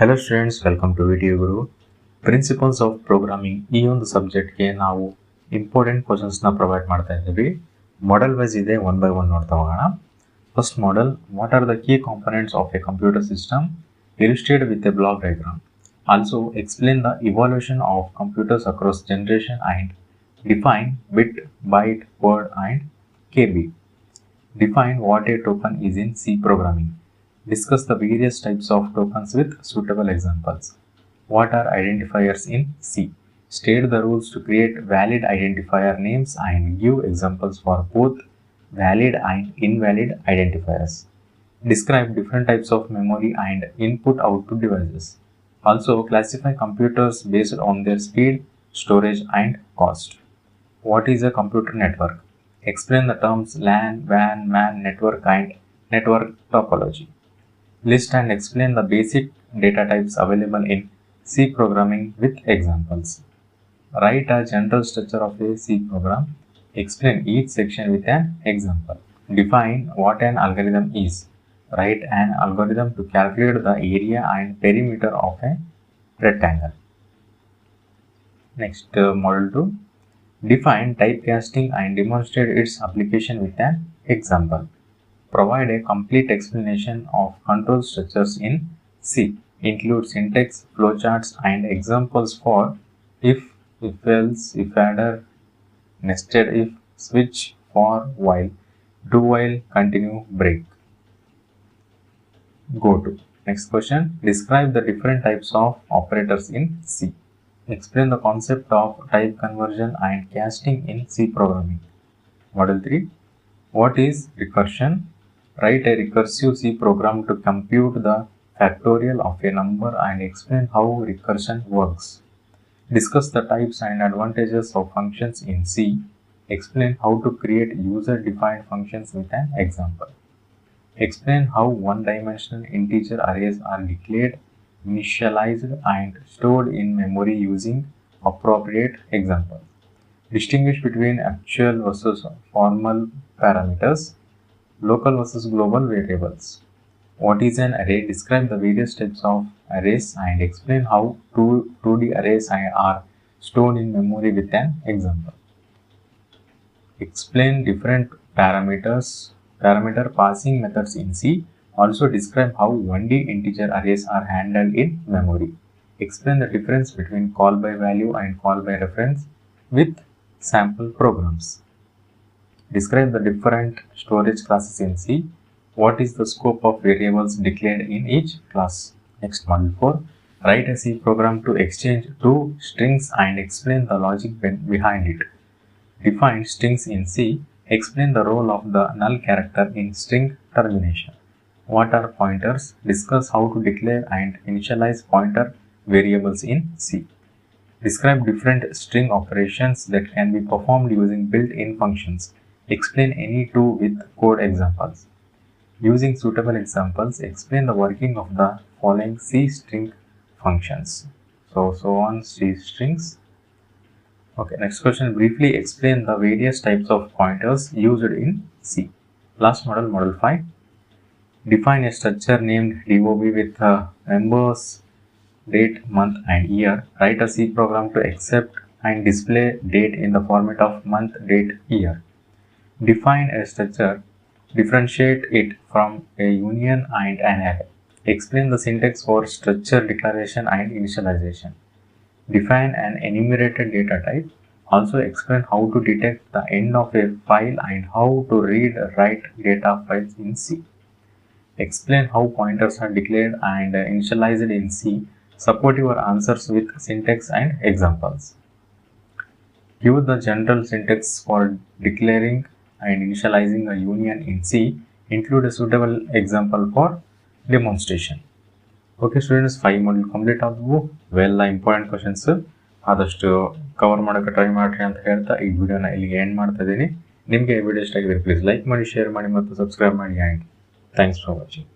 Hello students, welcome to VTU Guru. Principles of Programming ಈ ಒಂದು ಸಬ್ಜೆಕ್ಟ್ಗೆ ನಾವು ಇಂಪಾರ್ಟೆಂಟ್ ಕ್ವಶನ್ಸ್ನ ಪ್ರೊವೈಡ್ ಮಾಡ್ತಾ ಇದ್ದೀವಿ. ಮಾಡೆಲ್ ವೈಸ್ ಇದೆ, ಒನ್ ಬೈ ಒನ್ ನೋಡ್ತಾ ಹೋಗೋಣ. First model, what are the key components of A computer system illustrated with a block diagram. Also explain the evolution of computers across generation and define bit, byte, word and KB. Define what a token is in C programming. Discuss the various types of tokens with suitable examples. What are identifiers in C? State the rules to create valid identifier names and give examples for both valid and invalid identifiers. Describe different types of memory and input-output devices. Also classify computers based on their speed, storage and cost. What is a computer network? Explain the terms LAN, WAN, MAN, network and network topology. List and explain the basic data types available in C programming with examples. Write a general structure of a C program. Explain each section with an example. Define what an algorithm is. Write an algorithm to calculate the area and perimeter of a rectangle. Next, model 2. Define typecasting and demonstrate its application with an example. Provide a complete explanation of control structures in C. Include syntax, flowcharts and examples for if else, if adder, nested if, switch, for, while, do while, continue, break. Go to next question. Describe the different types of operators in C. Explain the concept of type conversion and casting in C programming. Model 3. What is recursion? Write a recursive C program to compute the factorial of a number and explain how recursion works. Discuss the types and advantages of functions in C. Explain how to create user-defined functions with an example. Explain how one-dimensional integer arrays are declared, initialized and stored in memory using appropriate examples. Distinguish between actual versus formal parameters, local versus global variables. What is an array? Describe the various types of arrays and explain how 2D arrays are stored in memory with an example. Explain different parameter passing methods in C. Also describe how 1D integer arrays are handled in memory. Explain the difference between call by value and call by reference with sample programs. Describe the different storage classes in C. What is the scope of variables declared in each class? Next, model 4. Write a C program to exchange two strings and explain the logic behind it. Define strings in C. Explain the role of the null character in string termination. What are pointers? Discuss how to declare and initialize pointer variables in C. Describe different string operations that can be performed using built-in functions. Explain any two with code examples. Using suitable examples, explain the working of the following C string functions. So on C strings. Okay, next question. Briefly explain the various types of pointers used in C. Last model, model 5. Define a structure named DOB with members, date, month and year. Write a C program to accept and display date in the format of month, date, year. Define a structure. Differentiate it from a union and an array. Explain the syntax for structure declaration and initialization. Define an enumerated data type. Also explain how to detect the end of a file and how to read write data files in C. Explain how pointers are declared and initialized in C. Support your answers with syntax and examples. Give the general syntax for declaring and initializing a union in C. Include a suitable example for demonstration. Okay students, 5 module complete ಆದವು. Well important questions ಆದಷ್ಟು cover ಮಾಡೋಕ್ಕೆ try ಮಾಡಿರಿ ಅಂತ ಹೇಳ್ತಾ ಈ ವಿಡಿಯೋನ ಇಲ್ಲಿಗೆ end ಮಾಡ್ತಾ ಇದ್ದೀನಿ. ನಿಮಗೆ ಈ ವಿಡಿಯೋ ಇಷ್ಟ ಆಗಿದ್ರೆ ಪ್ಲೀಸ್ ಲೈಕ್ ಮಾಡಿ, ಶೇರ್ ಮಾಡಿ ಮತ್ತು ಸಬ್ಸ್ಕ್ರೈಬ್ ಮಾಡಿ ಆ್ಯಂಡ್ ಥ್ಯಾಂಕ್ಸ್ ಫಾರ್ ವಾಚಿಂಗ್.